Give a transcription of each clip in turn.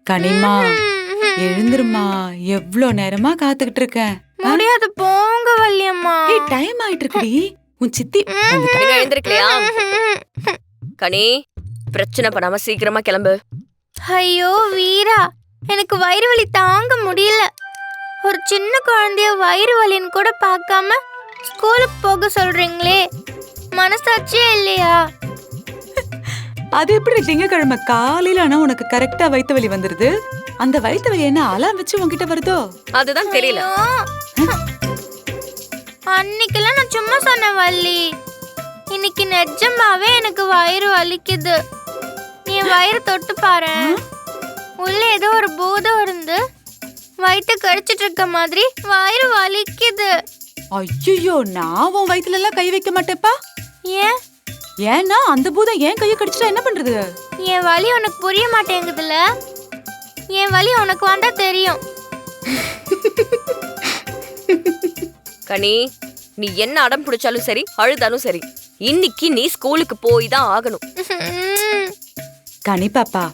கனிமா எழுந்துருமா, எவ்ளோ நேரமா காத்துக்கிட்டு இருக்கேன். முடியாது போங்க வள்ளியம்மா. டைம் ஆயிட்டு இருக்குடி. உன் சித்தி எழுந்திருக்கலையா? கனி, பிரச்சனை பண்ணாம சீக்கிரமா கிளம்பு. ஐயோ வீரா, எனக்கு வயிறு வலி தாங்க முடியல. ஒரு சின்ன குழந்தைய வயிறு வலின்னு கூட பார்க்காம ஸ்கூலுக்கு போக சொல்றீங்களே, மனசாட்சியே இல்லையா? அது எப்படி திங்கக்கிழமை காலையில ஆனா உனக்கு கரெக்டா வயித்து வலி வந்துருது? அந்த வயித்து வலி என்ன அலாம் வச்சு உன்கிட்ட வருதோ? அதுதான் தெரியல. அன்னைக்கெல்லாம் நான் சும்மா சொன்னேன் வள்ளி. இன்னைக்கு நிஜமாவே எனக்கு வயிறு வலிக்குது. நீ வயிறு தொட்டு பாரு. உள்ள ஏதோ ஒரு பூதம் இருந்து வயிற்று கடிச்சிட்டு இருக்க மாதிரி வயிறு வலிக்குது. ஐயோ, நான் உன் வயித்துல எல்லாம் கை வைக்க மாட்டேப்பா. ஏன்? ஏன்னா அந்த பூதம் ஏன் கையை கடிச்சிட்டா என்ன பண்றது? என் வலி உனக்கு புரிய மாட்டேங்குதுல. என் வலி உனக்கு வந்தா தெரியும். கனி, நீ என்ன அடம் பிடிச்சாலும் சரி, அழுதாலும் சரி, இன்னைக்கு நீ ஸ்கூலுக்கு போய் தான் ஆகணும். கனி பாப்பா,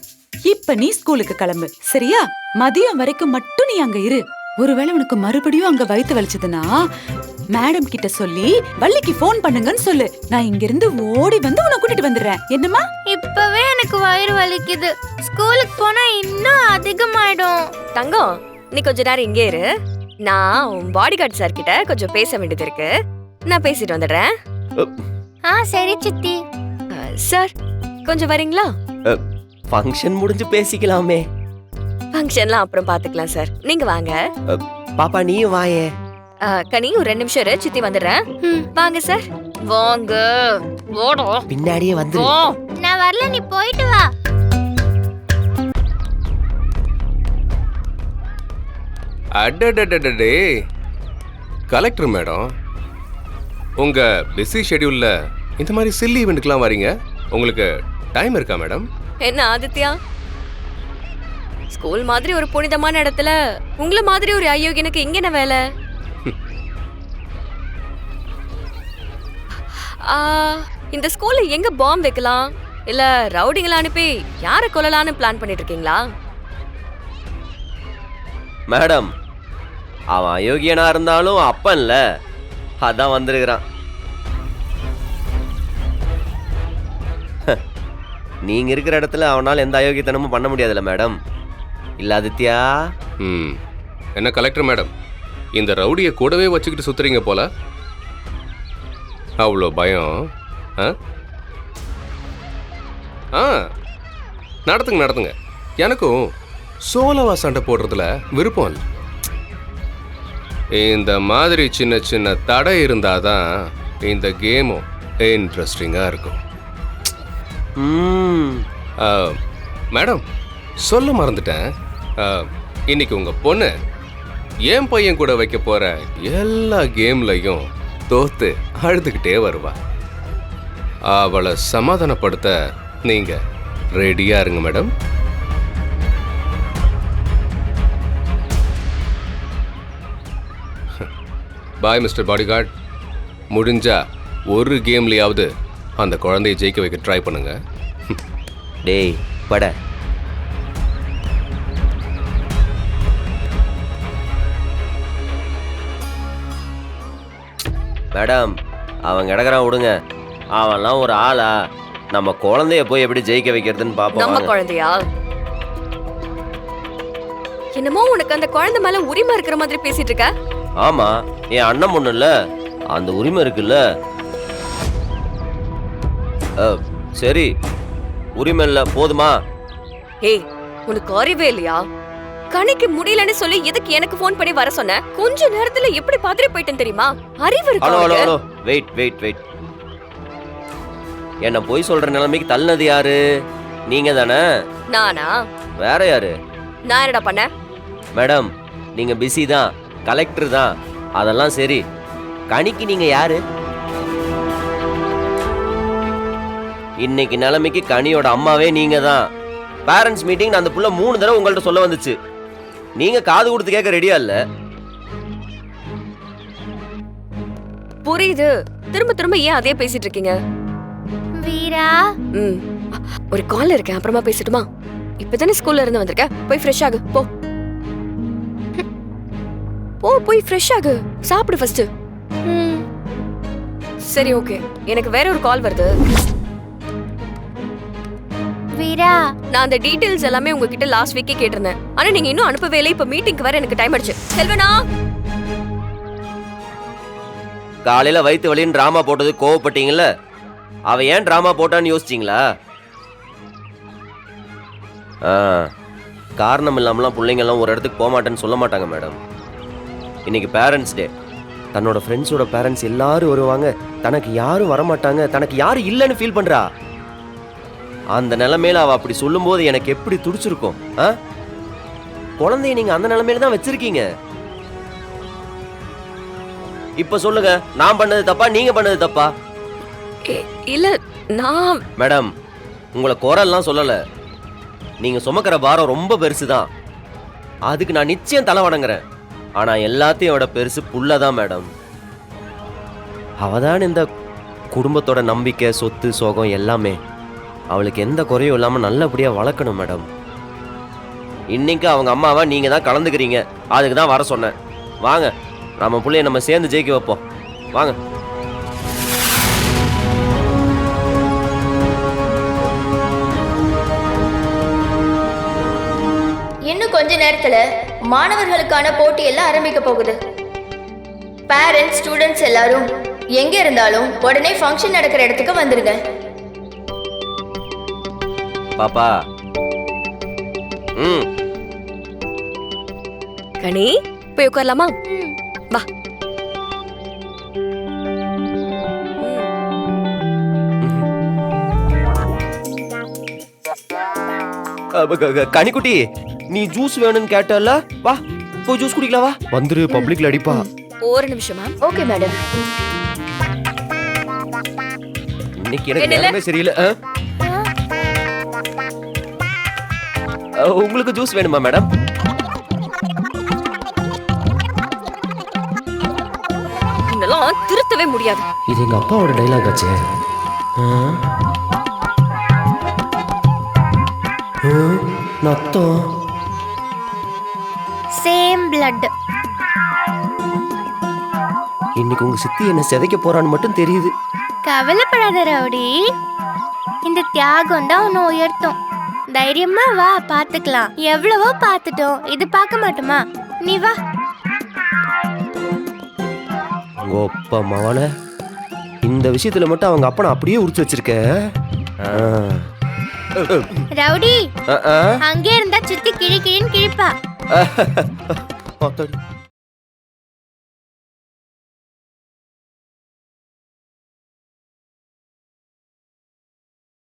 இப்ப நீ ஸ்கூலுக்கு கிளம்பு, சரியா? மதியம் வரைக்கும் மட்டும் நீ அங்க இரு. ஒருவேளை உனக்கு மறுபடியும் அங்க வயித்து வலிச்சதுன்னா மேடம் கிட்ட சொல்லி வள்ளிக்கு போன் பண்ணுங்கன்னு சொல்லு. நான் இங்க இருந்து ஓடி வந்து உன்னை கூட்டிட்டு வந்துடுறேன். என்னமா? இப்பவே எனக்கு வயிறு வலிக்குது. ஸ்கூலுக்கு போனா இன்னும் அதிகமாயிடும். தங்கம், நீ கொஞ்ச நேரம் இங்கே இரு. நான் உன் பாடி கார்டு சார் கிட்ட கொஞ்சம் பேச வேண்டியது இருக்கு. நான் பேசிட்டு வந்துடுறேன். சரி சித்தி. சார், கொஞ்சம் வரீங்களா? ஃபங்க்ஷன் முடிஞ்சு பேசிக்கலாமே. ஃபங்க்ஷன்லாம் அப்புறம் பாத்துக்கலாம் சார், நீங்க வாங்க. பாப்பா நீயும் வாயே. கனி, ஒரு 2 நிமிஷம் இரு, சித்தி வந்துடுறேன். வாங்க சார், வாங்க. ஓடும் பின்னாடியே வந்து. நான் வரல, நீ போயிட்டு வா. அடடடடடே, கலெக்டர் மேடம், உங்க பிஸி ஷெட்யூல்ல இந்த மாதிரி சில்லி ஈவெண்ட்டுக்கெல்லாம் வரீங்க. உங்களுக்கு டைம் இருக்கா மேடம்? என்ன ஆதித்யா, ஸ்கூல் மாதிரி ஒரு புனிதமான இடத்துல உங்கள மாதிரி ஒரு அயோக்கியனுக்கு இங்க என்ன வேலை? இந்த ஸ்கூல்ல எங்க பாம்பு வைக்கலாம், இல்ல ரவுடிங்கள அனுப்பி யாரை கொல்லலாம்னு பிளான் பண்ணிட்டு இருக்கீங்களா? மேடம், அவன் அயோக்கியனா இருந்தாலும் அப்பன்ல, அதான் வந்திருக்கிறான். நீங்க இருக்கிற இடத்துல அவனால எந்த அயோக்கியத்தனமும் பண்ண முடியாதுல்ல மேடம். இல்ல ஆதித்யா? என்ன கலெக்டர் மேடம், இந்த ரவுடியை கூடவே வச்சுக்கிட்டு சுத்துறீங்க போல. அவ்வளோ பயம்? நடத்துங்க நடத்துங்க. எனக்கும் சோலவா சண்டை போடுறதுல விருப்பம் இல்லை. இந்த மாதிரி சின்ன சின்ன தடை இருந்தாதான் இந்த கேமும் இன்ட்ரெஸ்டிங்காக இருக்கும். மேடம், சொல்ல மறந்துட்டேன். இன்னைக்கு உங்க பொண்ணு என் பையன் கூட வைக்க போற எல்லா கேம்லையும் தோத்து அழுதுகிட்டே வருவா. அவளை சமாதானப்படுத்த நீங்க ரெடியா இருங்க மேடம். பாய் மிஸ்டர் பாடிகார்ட். முடிஞ்சா ஒரு கேம்லயாவது அந்த குழந்தையை ஜெயிக்க வைக்க ட்ரை பண்ணுங்க. டேய் பட. மேடம், அவன் கிடக்குறான், விடுங்க. அவன்லாம் ஒரு ஆளா? நம்ம குழந்தைய போய் எப்படி ஜெயிக்க வைக்கிறதுன்னு பாப்போம். நம்ம குழந்தையா? என்னமோ உனக்கு அந்த குழந்தை மேல உரிமை இருக்கிற மாதிரி பேசிட்டு இருக்க. ஆமா, என் அண்ணன் பொண்ணு இல்ல, அந்த உரிமை இருக்குல்ல. சரி, உரிமை இல்ல போதுமா? ஏய், உனக்கு அறிவே இல்லையா? கணிக்கு முடியலன்னு சொல்லி எதுக்கு எனக்கு போன் பண்ணி வர சொன்ன? கொஞ்ச நேரத்துல எப்படி பாத்துட்டு போயிட்டேன் தெரியுமா? அறிவு இருக்கா? Hello hello, wait wait wait. என்ன போய் சொல்ற நிலைமைக்கு தள்ளினது யாரு? நீங்க தானே? நானா? வேற யாரு? நான் என்னடா பண்ண? மேடம், நீங்க பிஸி தான், கலெக்டர் தான், அதெல்லாம் சரி. கணிக்கு நீங்க யாரு? இன்னைக்கு நிலைமைக்கு கனியோட அம்மாவே நீங்க தான். பேரண்ட்ஸ் மீட்டிங் அந்த புள்ள 3 தடவை உங்கள்ட்ட சொல்ல வந்துச்சு. நீங்க காது கொடுத்து கேட்க ரெடியா இல்ல. புரியுது. திரும்ப திரும்ப ஏன் அதே பேசிட்டு இருக்கீங்க? வீரா, ஒரு கால் இருக்கேன், அப்புறமா பேசட்டுமா? இப்பதானே ஸ்கூல்ல இருந்து வந்திருக்க, போய் ஃப்ரெஷ் ஆகு போ. போ போய் ஃப்ரெஷ் ஆகு, சாப்பிடு ஃபர்ஸ்ட். ம். சரி ஓகே, எனக்கு வேற ஒரு கால் வருது. வீரா, நான் அந்த டீடைல்ஸ் எல்லாமே உங்ககிட்ட லாஸ்ட் வீக்கே கேட்டிருந்தேன். ஆனா நீங்க இன்னும் அனுப்பவே இல்லை. இப்ப மீட்டிங்க்கு வேற எனக்கு டைம் ஆயிடுச்சு. செல்வனா, காலையில வயிற்று வலின்னு டிராமா போட்டது கோவப்பட்டீங்கல்ல, அவ ஏன் டிராமா போட்டான்னு யோசிச்சிங்களா? காரணம் இல்லாமலாம் பிள்ளைங்கெல்லாம் ஒரு இடத்துக்கு போக மாட்டேன்னு சொல்ல மாட்டாங்க மேடம். இன்னைக்கு பேரண்ட்ஸ் டே. தன்னோட ஃப்ரெண்ட்ஸோட பேரண்ட்ஸ் எல்லாரும் வருவாங்க, தனக்கு யாரும் வரமாட்டாங்க, தனக்கு யாரும் இல்லைன்னு ஃபீல் பண்றா. அந்த நிலைமையில அவ அப்படி சொல்லும்போது எனக்கு எப்படி துடிச்சிருக்கும்? குழந்தைய நீங்க அந்த நிலைமையில தான் வச்சிருக்கீங்க. இப்ப சொல்லுங்க, நான் பண்ணது தப்பா நீங்க பண்ணது தப்பா? இல்ல நான் மேடம், உங்களை குரல்லாம் சொல்லல. நீங்க சுமக்கிற பாரம் ரொம்ப பெருசுதான், அதுக்கு நான் நிச்சயம் தலை வணங்குறேன். ஆனா எல்லாத்தையும் விட பெருசு புள்ளதான் மேடம். அவதான் இந்த குடும்பத்தோட நம்பிக்கை, சொத்து, சோகம் எல்லாமே. அவளுக்கு எந்த குறையும் இல்லாம நல்லபடியா வளர்க்கணும் மேடம். இன்னைக்கு அவங்க அம்மாவா நீங்க தான் கலந்துக்கிறீங்க, அதுக்கு தான் வர சொன்னேன். வாங்க, நம்ம பிள்ளைய நம்ம சேர்ந்து ஜெயிக்க வைப்போம். வாங்க. இன்னும் கொஞ்ச நேரத்துல மாணவர்களுக்கான போட்டி எல்லாம் ஆரம்பிக்க போகுது. பேரண்ட்ஸ், ஸ்டூடெண்ட்ஸ் எல்லாரும் எங்க இருந்தாலும் உடனே ஃபங்க்ஷன் நடக்கிற இடத்துக்கு வந்துருங்க. பாப்பா. கனி, போய் உட்காரலாமா? வா. கனிக்குட்டி, நீ ஜூஸ் வேணும்னு கேட்டல, வா போய் ஜூஸ் குடிக்கலாம். வா, வந்துரு, பப்ளிக்ல அடிப்பா. ஒரு நிமிஷம் மேம். Okay madam. இன்னைக்கு எனக்கு நேரமே சரியில்லை. உங்களுக்கு ஜூஸ் வேணுமா மேடம்? இதெல்லாம் திருத்தவே முடியாது. இது எங்க அப்பாவோட டைலாக் ஆச்சே. நத்தம். Same blood. இன்னைக்கு உங்க சித்தி என்ன சிதைக்க போறான்னு மட்டும் தெரியுது. கவலைப்படாத ரவுடி, இந்த தியாகம் தான் உன்னை உயர்த்தும். தைரியமா வா, பாத்துக்கலாம். எவ்வளவோ பாத்துட்டோம், இது பார்க்க மாட்டோமா? நீ வா. கோப்ப மவன, இந்த விஷயத்துல மட்டும் அவங்க அப்பனை அப்படியே உரிச்சு வச்சிருக்க. ரவுடி, அங்கே இருந்தா சுத்தி கிழி கிழின்னு கிழிப்பா.